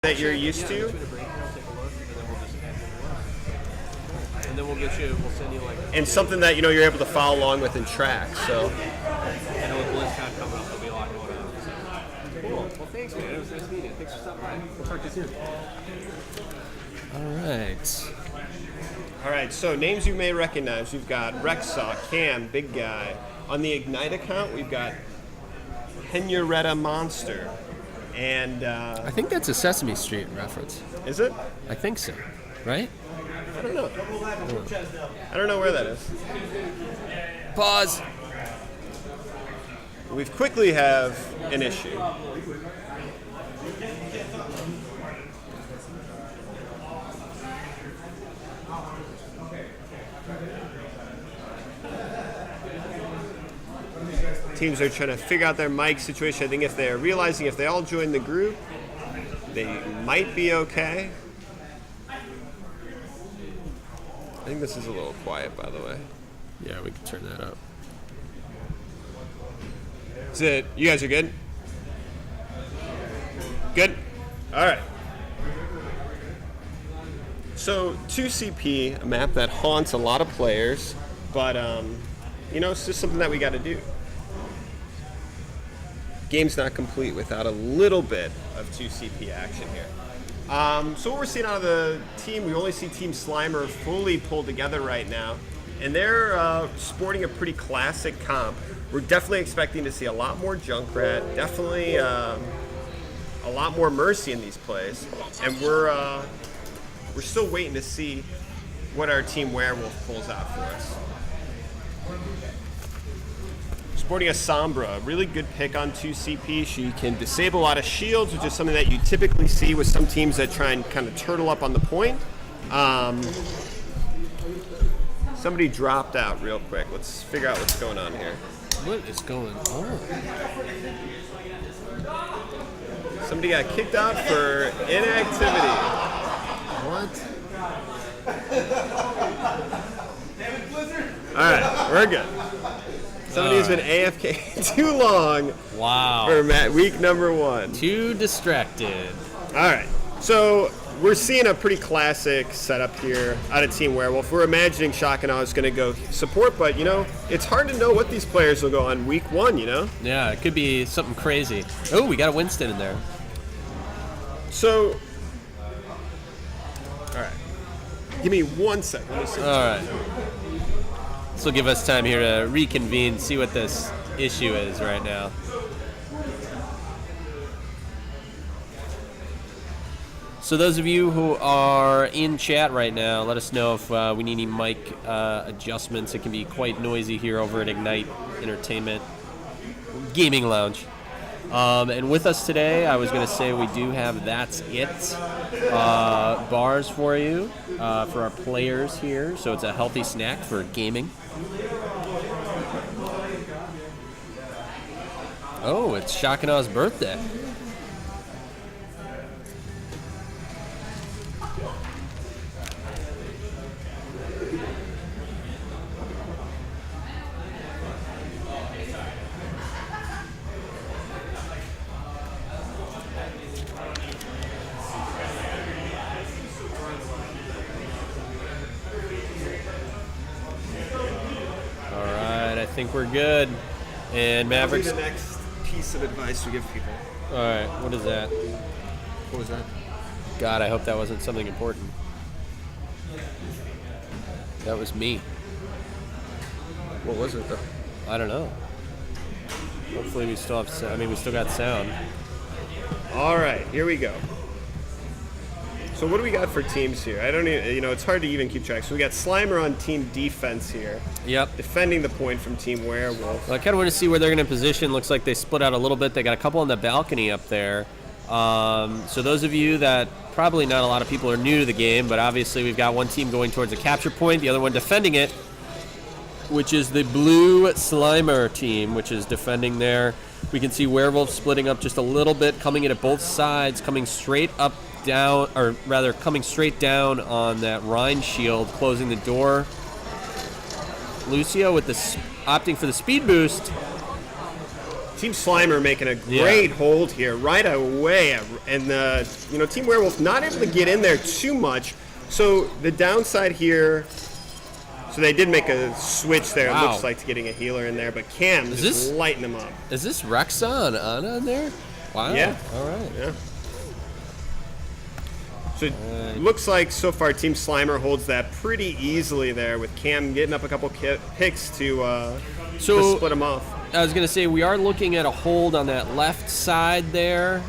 that you're used to. And then we'll send you like. And something that you're able to follow along with and track. So. And with BlizzCon coming up, there'll be a lot going on. So. Cool. Well, thanks, man. It was nice meeting you. Thanks for stopping by. We'll talk to you soon. All right. So names you may recognize. We've got Rexaw, Cam, Big Guy. On the Ignite account, we've got Henuretta Monster. And I think that's a Sesame Street reference. Is it? I think so. Right? I don't know. I don't know where that is. Pause. We quickly have an issue. Teams are trying to figure out their mic situation. I think if they're realizing if they all join the group, they might be okay. I think this is a little quiet, by the way. Yeah, we can turn that up. Is it? You guys are good? Good? All right. So 2CP, a map that haunts a lot of players, but it's just something that we got to do. Game's not complete without a little bit of 2CP action here. So what we're seeing out of the team, we only see Team Slimer fully pulled together right now, and they're sporting a pretty classic comp. We're definitely expecting to see a lot more Junkrat, definitely a lot more Mercy in these plays, and we're still waiting to see what our Team Werewolf pulls out for us. Sporting a Sombra, really good pick on 2CP. She can disable a lot of shields, which is something that you typically see with some teams that try and kind of turtle up on the point. Somebody dropped out real quick. Let's figure out what's going on here. What is going on? Somebody got kicked out for inactivity. What? All right, we're good. Somebody's been AFK too long. Wow. For week number 1. Too distracted. All right. So we're seeing a pretty classic setup here out of Team Werewolf. We're imagining Shakana is going to go support, but, it's hard to know what these players will go on week 1, Yeah, it could be something crazy. Oh, we got a Winston in there. So, all right. Give me 1 second. All right. This will give us time here to reconvene, see what this issue is right now. So those of you who are in chat right now, let us know if we need any mic adjustments. It can be quite noisy here over at Ignite Entertainment Gaming Lounge. And with us today, I was going to say we do have That's It bars for you, for our players here. So it's a healthy snack for gaming. Oh, it's Shakana's birthday. I think we're good. And Mavericks. The next piece of advice we give people. All right, what is that? What was that? God, I hope that wasn't something important. That was me. What was it though? I don't know. Hopefully we still have. We still got sound. All right, here we go. So what do we got for teams here? I don't even, it's hard to even keep track. So we got Slimer on team defense here. Yep. Defending the point from Team Werewolf. Well, I kind of want to see where they're going to position. Looks like they split out a little bit. They got a couple on the balcony up there. So those of you that probably not a lot of people are new to the game, but obviously we've got one team going towards a capture point, the other one defending it, which is the blue Slimer team, which is defending there. We can see Werewolf splitting up just a little bit, coming in at both sides, coming straight up down, or rather coming straight down on that Rhine shield, closing the door. Lucio with the opting for the speed boost. Team Slimer making a great hold here right away, and Team Werewolf not able to get in there too much. So the downside here, so they did make a switch there. Wow. It looks like to getting a healer in there, but Cam just lighting them up. Is this Rexa and Ana in there? Wow. Yeah. All right. Yeah. So it looks like so far Team Slimer holds that pretty easily there, with Cam getting up a couple picks to split them off. I was going to say, we are looking at a hold on that left side there.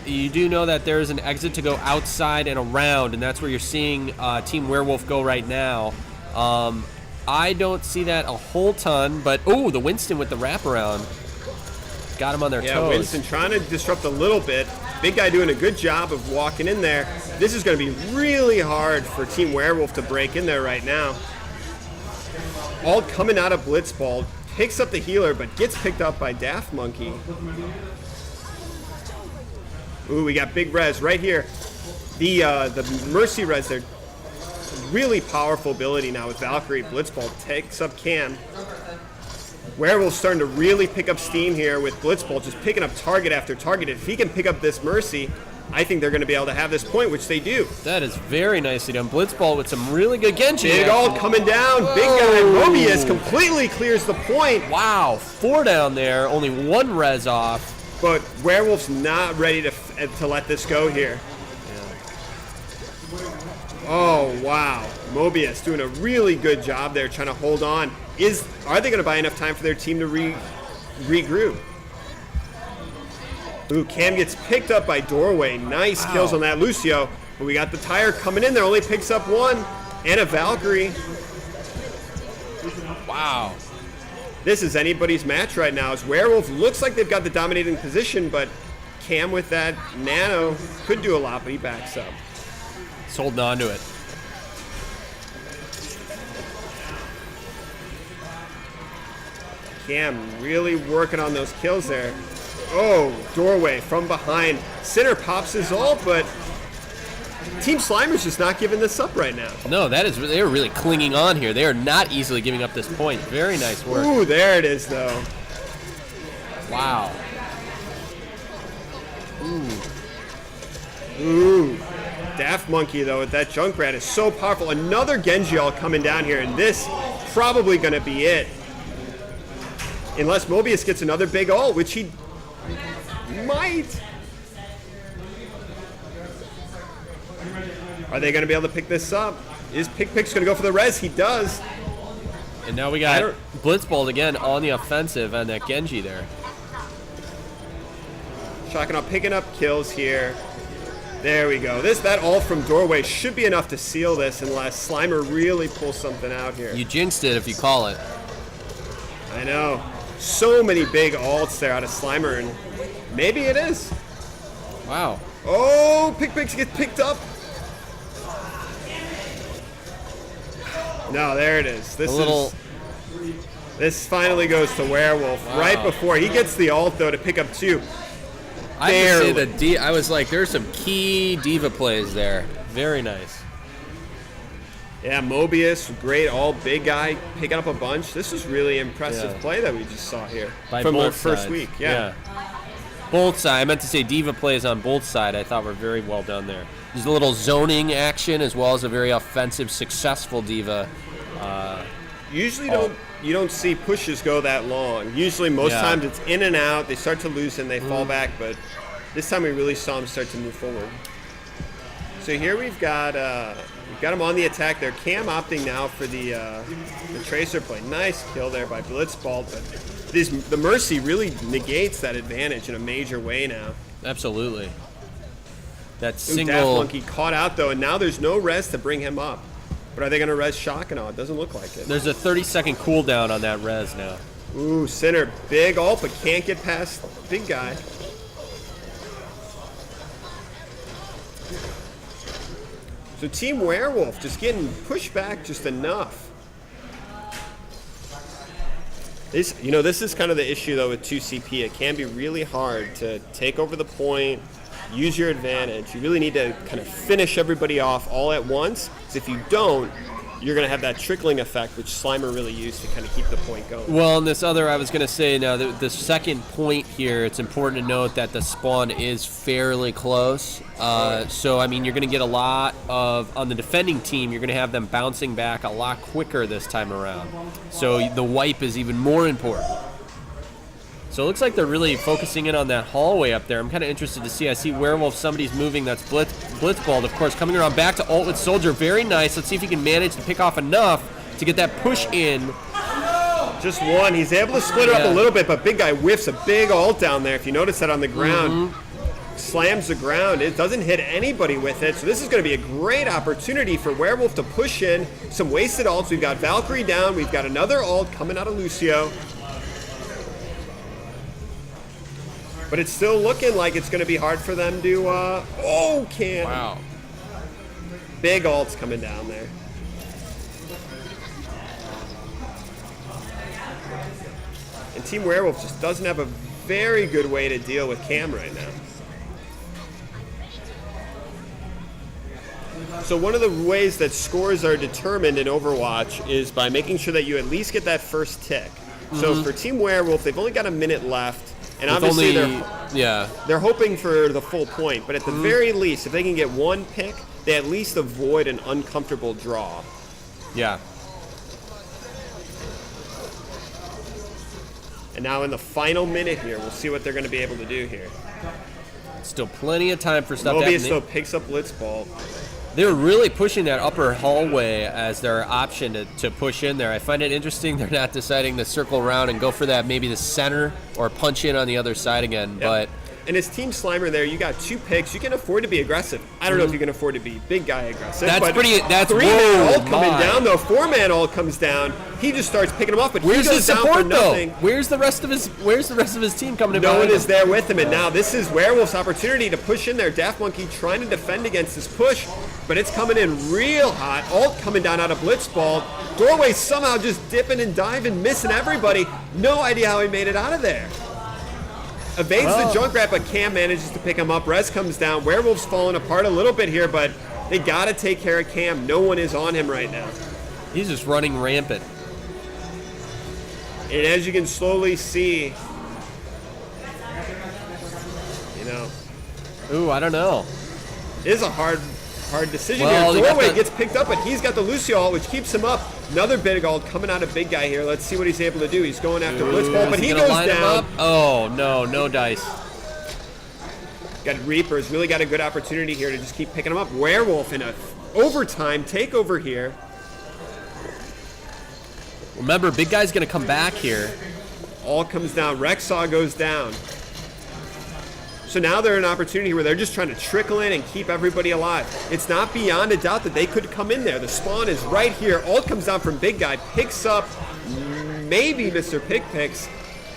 You do know that there is an exit to go outside and around, and that's where you're seeing Team Werewolf go right now. I don't see that a whole ton, but the Winston with the wraparound got him on their toes. Yeah, Winston trying to disrupt a little bit. Big guy doing a good job of walking in there. This is going to be really hard for Team Werewolf to break in there right now. All coming out of Blitzball. Picks up the healer, but gets picked up by Daft Monkey. Ooh, we got big res right here. The Mercy res there. Really powerful ability now with Valkyrie. Blitzball takes up Cam. Werewolf's starting to really pick up steam here with Blitzball, just picking up target after target. If he can pick up this Mercy, I think they're going to be able to have this point, which they do. That is very nicely done. Blitzball with some really good Genji. Big ult coming down. Whoa. Big guy Mobius completely clears the point. Wow, 4 down there, only 1 res off. But Werewolf's not ready to let this go here. Oh, wow. Mobius doing a really good job there trying to hold on. Are they going to buy enough time for their team to regroup? Ooh, Cam gets picked up by Doorway. Nice kills on that Lucio. But we got the tire coming in there. Only picks up 1. And a Valkyrie. Wow. This is anybody's match right now. As Werewolf looks like they've got the dominating position, but Cam with that nano could do a lot, but he backs up. He's holding on to it. Cam really working on those kills there. Oh, Doorway from behind. Sinner pops his ult, but Team Slimer's just not giving this up right now. No, they're really clinging on here. They are not easily giving up this point. Very nice work. Ooh, there it is, though. Wow. Ooh. Daft Monkey, though, with that Junkrat is so powerful. Another Genji all coming down here, and this probably going to be it. Unless Mobius gets another big ult, which he might. Are they going to be able to pick this up? Is Pick's going to go for the res? He does. And now we got Blitzball again on the offensive on that Genji there. Shocking up, picking up kills here. There we go. That ult from Doorway should be enough to seal this unless Slimer really pulls something out here. You jinxed it if you call it. I know. So many big ults there out of Slimer, and maybe it is. Wow. Oh, Pick gets picked up. No, there it is. This finally goes to Werewolf right before he gets the ult though to pick up 2. I would say I was like, there's some key diva plays there. Very nice. Yeah, Mobius, great all big guy, picking up a bunch. This is really impressive play that we just saw here from the first week. Yeah. Both sides. I meant to say diva plays on both sides. I thought were very well done there. There's a little zoning action as well as a very offensive, successful diva. Usually you don't see pushes go that long. Usually most times it's in and out. They start to loosen, they fall back, but this time we really saw them start to move forward. So here we've got him on the attack there. Cam opting now for the Tracer play. Nice kill there by Blitzball, but the Mercy really negates that advantage in a major way now. Absolutely. That Daft single Monkey caught out though, and now there's no res to bring him up. But are they going to res Shockano? It doesn't look like it. There's a 30-second cooldown on that res now. Ooh, Sinner, big ult, but can't get past big guy. So Team Werewolf just getting pushed back just enough. This is kind of the issue though with 2CP. It can be really hard to take over the point, use your advantage. You really need to kind of finish everybody off all at once. Because if you don't, you're going to have that trickling effect, which Slimer really used to kind of keep the point going. Well, and this other, I was going to say, now the second point here, it's important to note that the spawn is fairly close. So, I mean, you're going to get a lot of, on the defending team, you're going to have them bouncing back a lot quicker this time around. So the wipe is even more important. So it looks like they're really focusing in on that hallway up there. I'm kind of interested to see. I see Werewolf, somebody's moving. That's Blitzballed, of course, coming around back to ult with Soldier. Very nice. Let's see if he can manage to pick off enough to get that push in. Just one. He's able to split it up a little bit, but Big Guy whiffs a big ult down there. If you notice that on the ground, slams the ground. It doesn't hit anybody with it. So this is going to be a great opportunity for Werewolf to push in some wasted ults. We've got Valkyrie down. We've got another ult coming out of Lucio. But it's still looking like it's going to be hard for them to, cannon. Wow. Big ults coming down there. And Team Werewolf just doesn't have a very good way to deal with Cam right now. So one of the ways that scores are determined in Overwatch is by making sure that you at least get that first tick. So for Team Werewolf, they've only got a minute left. And obviously they're hoping for the full point, but at the very least, if they can get one pick, they at least avoid an uncomfortable draw. Yeah. And now in the final minute here, we'll see what they're going to be able to do here. Still plenty of time for stuff to Mobius happen. still picks up Blitzball. They're really pushing that upper hallway as their option to push in there. I find it interesting they're not deciding to circle around and go for that, maybe the center or punch in on the other side again. But and as Team Slimer there, you got 2 picks. You can afford to be aggressive. I don't know if you can afford to be Big Guy aggressive. That's but pretty. That's 3-man ult coming down though. 4-man ult comes down. He just starts picking them up, but where's he goes his down support for nothing. though? Where's the rest of his team coming in? No one behind is him? there with him, and now this is Werewolf's opportunity to push in there. Daft Monkey trying to defend against this push, but it's coming in real hot. Ult coming down out of Blitzball. Doorway somehow just dipping and diving, missing everybody. No idea how he made it out of there. Evades the Junkrat, but Cam manages to pick him up. Rez comes down. Werewolf's falling apart a little bit here, but they got to take care of Cam. No one is on him right now. He's just running rampant. And as you can slowly see, Ooh, I don't know. it is a hard decision Well, here. he got Doorway the- gets picked up, but he's got the Lucio ult, which keeps him up. Another big ult coming out of Big Guy here. Let's see what he's able to do. He's going after Blitzball, but Is he gonna goes line him down. up? Oh, no dice. Got Reaper's really got a good opportunity here to just keep picking him up. Werewolf in a overtime takeover here. Remember, Big Guy's going to come back here. All comes down. Rexaw goes down. So now they're in an opportunity where they're just trying to trickle in and keep everybody alive. It's not beyond a doubt that they could come in there. The spawn is right here. All comes down from Big Guy. Picks up maybe Mr. Pick Picks.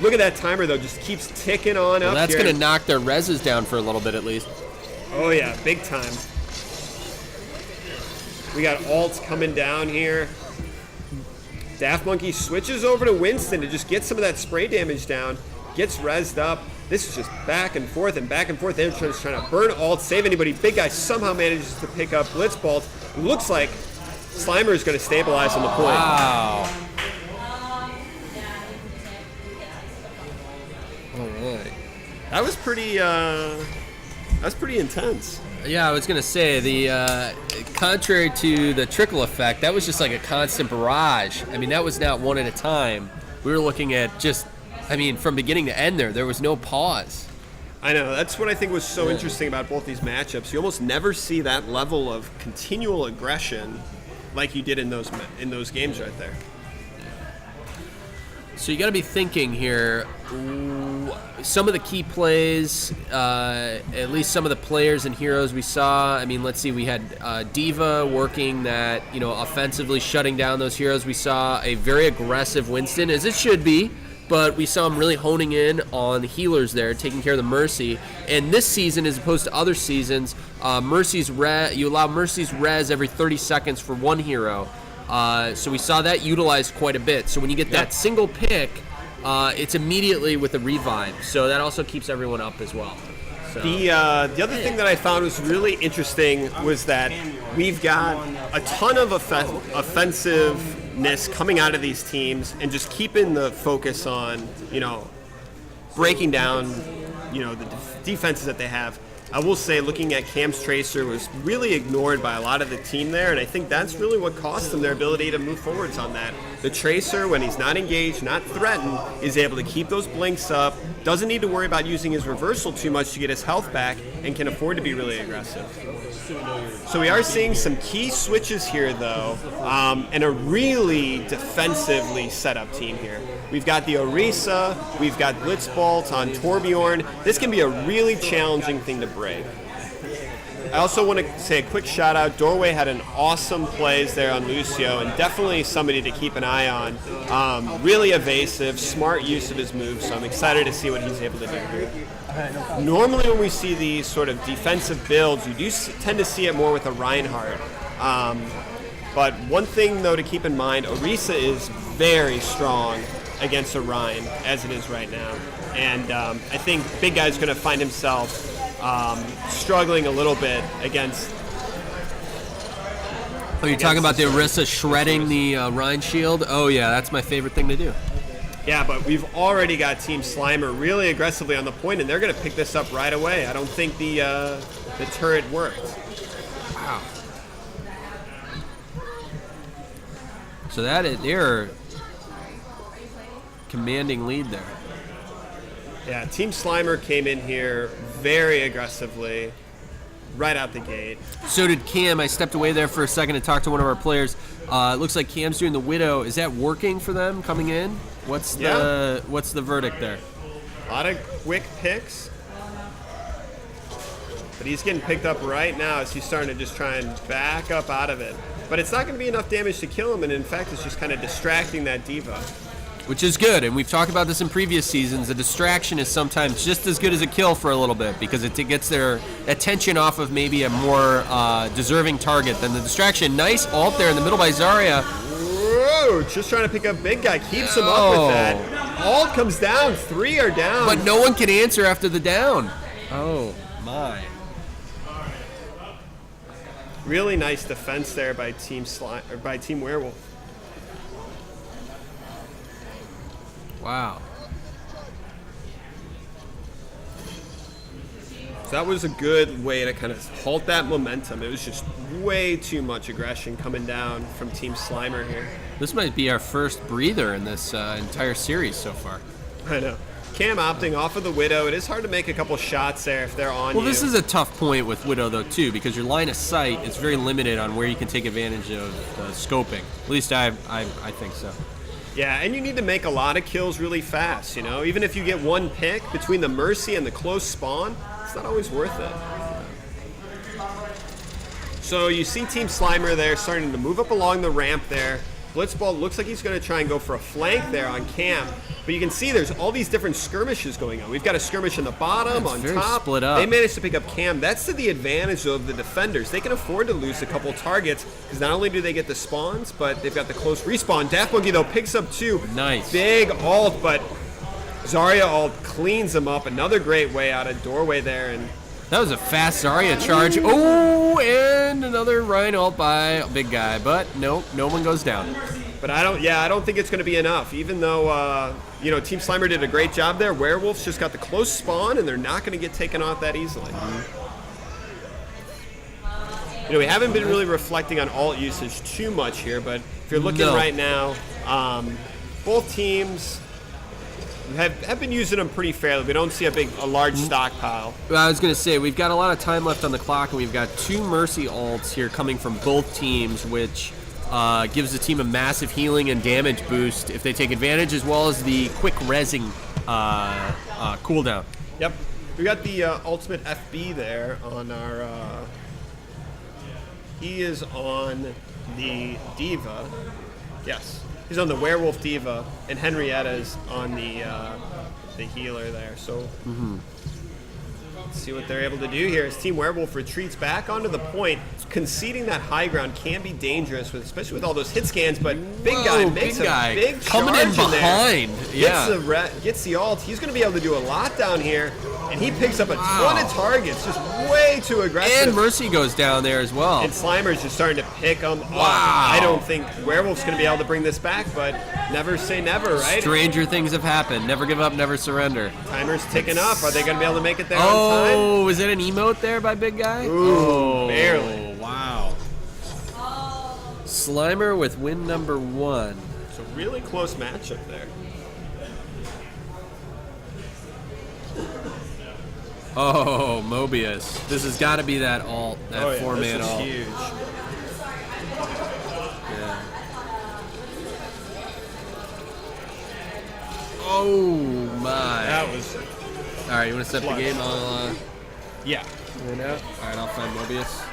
Look at that timer, though. Just keeps ticking on up That's here. going to knock their reses down for a little bit at least. Oh, yeah. Big time. We got ults coming down here. Daft Monkey switches over to Winston to just get some of that spray damage down. Gets rezzed up. This is just back and forth and back and forth. They're just trying to burn ult, save anybody. Big Guy somehow manages to pick up Blitzball. It looks like Slimer is going to stabilize on the point. Wow. All right. That was pretty intense. Yeah, I was going to say, the contrary to the trickle effect, that was just like a constant barrage. I mean, that was not one at a time. We were looking at just, from beginning to end there was no pause. I know. That's what I think was so interesting about both these matchups. You almost never see that level of continual aggression like you did in those games right there. So you got to be thinking here, some of the key plays, at least some of the players and heroes we saw. Let's see, we had Diva working that, offensively shutting down those heroes. We saw a very aggressive Winston, as it should be, but we saw him really honing in on the healers there, taking care of the Mercy. And this season, as opposed to other seasons, you allow Mercy's res every 30 seconds for one hero. So we saw that utilized quite a bit. So when you get that single pick, it's immediately with a revive. So that also keeps everyone up as well. The other thing that I found was really interesting was that we've got a ton of offensiveness coming out of these teams, and just keeping the focus on, breaking down, the defenses that they have. I will say, looking at Cam's Tracer was really ignored by a lot of the team there, and I think that's really what cost them their ability to move forwards on that. The Tracer, when he's not engaged, not threatened, is able to keep those blinks up, doesn't need to worry about using his reversal too much to get his health back, and can afford to be really aggressive. So we are seeing some key switches here, though, and a really defensively set up team here. We've got the Orisa, we've got Blitzbolt on Torbjorn. This can be a really challenging thing to break. I also want to say a quick shout out. Doorway had an awesome plays there on Lucio, and definitely somebody to keep an eye on. Really evasive, smart use of his moves, so I'm excited to see what he's able to do here. Normally when we see these sort of defensive builds, you do tend to see it more with a Reinhardt. But one thing, though, to keep in mind, Orisa is very strong against a Ryan, as it is right now. And I think Big Guy's going to find himself struggling a little bit against... Oh, you're talking about the Orisa shredding the Rhine shield? Oh, yeah, that's my favorite thing to do. Yeah, but we've already got Team Slimer really aggressively on the point, and they're going to pick this up right away. I don't think the turret worked. Wow. So they're commanding lead there. Yeah, Team Slimer came in here very aggressively right out the gate. So did Cam. I stepped away there for a second to talk to one of our players. It looks like Cam's doing the Widow. Is that working for them coming in? What's the verdict there? A lot of quick picks. But he's getting picked up right now as he's starting to just try and back up out of it. But it's not going to be enough damage to kill him, and in fact it's just kind of distracting that D.Va. Which is good, and we've talked about this in previous seasons. A distraction is sometimes just as good as a kill for a little bit, because it gets their attention off of maybe a more deserving target than the distraction. Nice ult there in the middle by Zarya. Whoa, just trying to pick up Big Guy. Keeps him up with that. Ult comes down. 3 are down. But no one can answer after the down. Oh, my. Really nice defense there by Team Werewolf. Wow. So that was a good way to kind of halt that momentum. It was just way too much aggression coming down from Team Slimer here. This might be our first breather in this entire series so far. I know. Cam opting off of the Widow. It is hard to make a couple shots there if they're on you. Well, this is a tough point with Widow, though, too, because your line of sight is very limited on where you can take advantage of scoping. At least I think so. Yeah, and you need to make a lot of kills really fast, Even if you get one pick between the Mercy and the close spawn, it's not always worth it. So you see Team Slimer there starting to move up along the ramp there. Blitzball looks like he's going to try and go for a flank there on Cam. But you can see there's all these different skirmishes going on. We've got a skirmish in the bottom, on top. Split up. They managed to pick up Cam. That's to the advantage of the defenders. They can afford to lose a couple targets because not only do they get the spawns, but they've got the close respawn. Daft Monkey, though, picks up 2. Nice. Big ult, but Zarya ult cleans him up. Another great way out of Doorway there. And that was a fast Zarya charge. Oh, and another Rhine ult by Big Guy. But no one goes down. But I don't think it's going to be enough. Even though, Team Slimer did a great job there, Werewolf's just got the close spawn, and they're not going to get taken off that easily. We haven't been really reflecting on ult usage too much here, but if you're looking right now, both teams have been using them pretty fairly. We don't see a large stockpile. Well, I was going to say, we've got a lot of time left on the clock, and we've got 2 Mercy ults here coming from both teams, which gives the team a massive healing and damage boost if they take advantage, as well as the quick rezzing cooldown. Yep. We got the ultimate FB there on our... he is on the D.Va. Yes. He's on the Werewolf D.Va, and Henrietta's on the healer there. So let's see what they're able to do here as Team Werewolf retreats back onto the point. Conceding that high ground can be dangerous, especially with all those hit scans, but Big Guy makes a big coming charge in behind. Gets the ult. He's going to be able to do a lot down here. And he picks up a ton of targets, just way too aggressive. And Mercy goes down there as well. And Slimer's just starting to pick them up. Wow. I don't think Werewolf's going to be able to bring this back, but never say never, right? Stranger things have happened. Never give up, never surrender. Timer's ticking up. Are they going to be able to make it there on Oh, is it an emote there by Big Guy? Ooh, barely. Wow. Slimer with win number 1. It's a really close matchup there. Oh, Mobius. This has got to be that alt, that 4-man this is alt. huge. Yeah. Oh my. That was... All right, you want to set the clutch. game? I'll Yeah. win out. All right, I'll find Mobius.